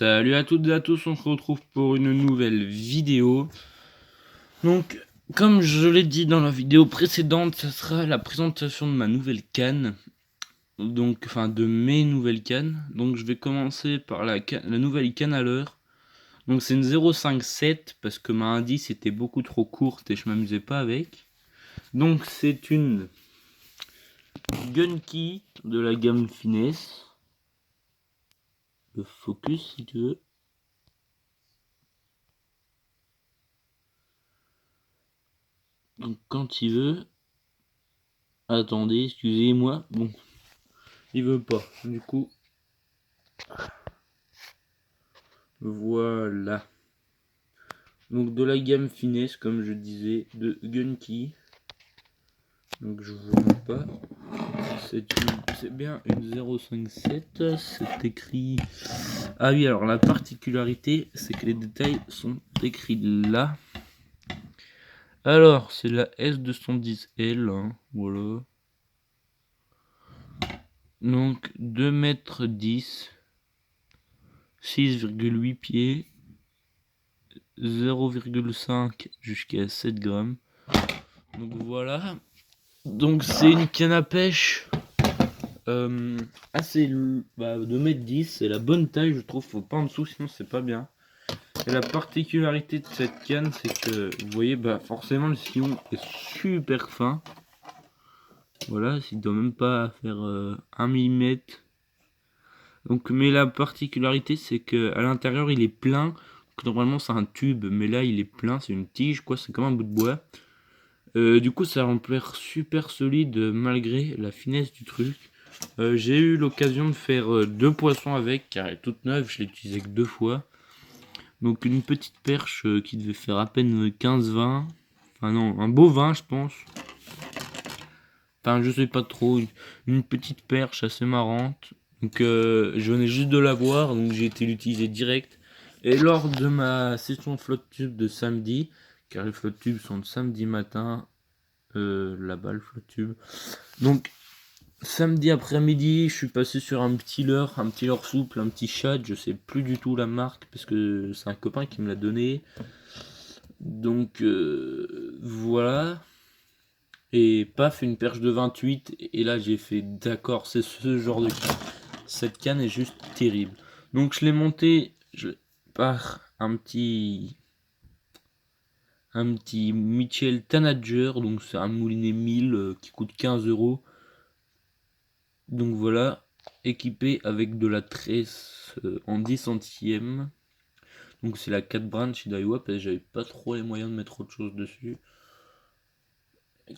Salut à toutes et à tous, on se retrouve pour une nouvelle vidéo. Donc, comme je l'ai dit dans la vidéo précédente, ça sera la présentation de ma nouvelle canne. Donc, enfin de mes nouvelles cannes. Donc je vais commencer par la nouvelle canne à l'heure. Donc c'est une 0,57 parce que ma indice était beaucoup trop courte et je m'amusais pas avec. Donc c'est une Gun-Key de la gamme Finesse. Le focus si tu veux. Donc quand il veut. Attendez, excusez-moi. Bon, il veut pas. Du coup, voilà. Donc de la gamme Finesse, comme je disais, de Gun-Key. Donc je vous montre pas. C'est bien une 057. C'est écrit. Ah oui, alors la particularité, c'est que les détails sont écrits là. Alors, c'est la S210L. Hein, voilà. Donc 2,10 m, 6,8 pieds, 0,5 jusqu'à 7 grammes. Donc voilà. Donc c'est une canne à pêche assez 2,10 m, c'est la bonne taille je trouve, faut pas en dessous sinon c'est pas bien. Et la particularité de cette canne c'est que vous voyez forcément le sillon est super fin. Voilà, il doit même pas faire 1 mm. Donc mais la particularité c'est que à l'intérieur il est plein. Normalement c'est un tube mais là il est plein, c'est une tige quoi, c'est comme un bout de bois. Du coup ça remplit super solide malgré la finesse du truc. J'ai eu l'occasion de faire 2 poissons avec car elle est toute neuve, je l'ai utilisée que 2 fois. Donc une petite perche qui devait faire à peine 15-20. Enfin non, un beau 20 je pense. Enfin je sais pas trop, une petite perche assez marrante. Donc je venais juste de la voir, donc j'ai été l'utiliser direct. Et lors de ma session flotte tube de samedi, car les flotte tubes sont de samedi matin, là-bas le flotte tube. Donc samedi après-midi, je suis passé sur un petit leurre souple, un petit chat, je sais plus du tout la marque parce que c'est un copain qui me l'a donné. Donc voilà. Et paf, une perche de 28 et là j'ai fait d'accord, c'est ce genre de canne. Cette canne est juste terrible. Donc je l'ai monté par un petit Mitchell Tanager, donc c'est un moulinet 1000 qui coûte 15 €. Donc voilà, équipé avec de la tresse en 10 centièmes. Donc c'est la 4 branch d'Iowa parce que j'avais pas trop les moyens de mettre autre chose dessus.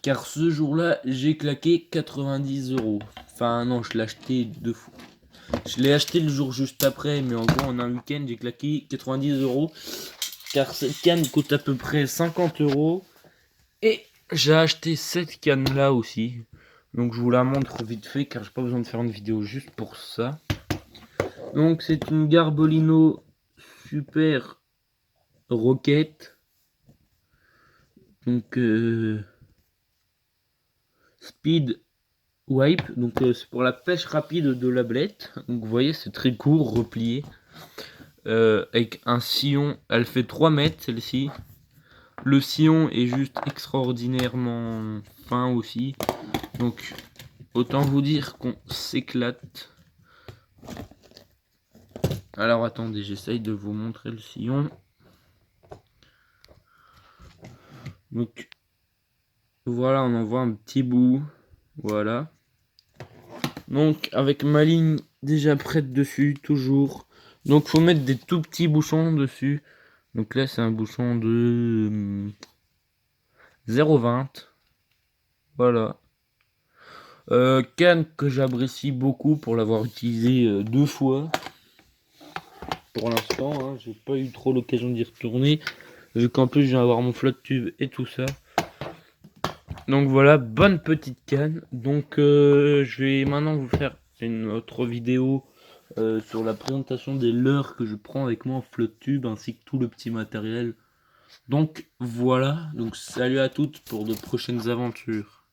Car ce jour-là, j'ai claqué 90 €. Enfin non, je l'ai acheté 2 fois. Je l'ai acheté le jour juste après, mais en gros en un week-end, j'ai claqué 90 €. Car cette canne coûte à peu près 50 €. Et j'ai acheté cette canne là aussi. Donc je vous la montre vite fait car j'ai pas besoin de faire une vidéo juste pour ça. Donc c'est une Garbolino Super Rocket. Donc Speed Wipe. Donc c'est pour la pêche rapide de la blette. Donc vous voyez c'est très court, replié. Avec un sillon, elle fait 3 mètres celle-ci. Le sillon est juste extraordinairement fin aussi. Donc autant vous dire qu'on s'éclate. Alors attendez, j'essaye de vous montrer le sillon. Donc voilà, on en voit un petit bout. Voilà. Donc avec ma ligne déjà prête dessus, toujours. Donc faut mettre des tout petits bouchons dessus. Donc là c'est un bouchon de 0,20. Voilà. Canne que j'apprécie beaucoup pour l'avoir utilisé 2 fois. Pour l'instant, hein, j'ai pas eu trop l'occasion d'y retourner. Vu qu'en plus je viens avoir mon flotte tube et tout ça. Donc voilà, bonne petite canne. Donc je vais maintenant vous faire une autre vidéo sur la présentation des leurres que je prends avec moi en flotte tube ainsi que tout le petit matériel. Donc voilà, donc salut à toutes pour de prochaines aventures.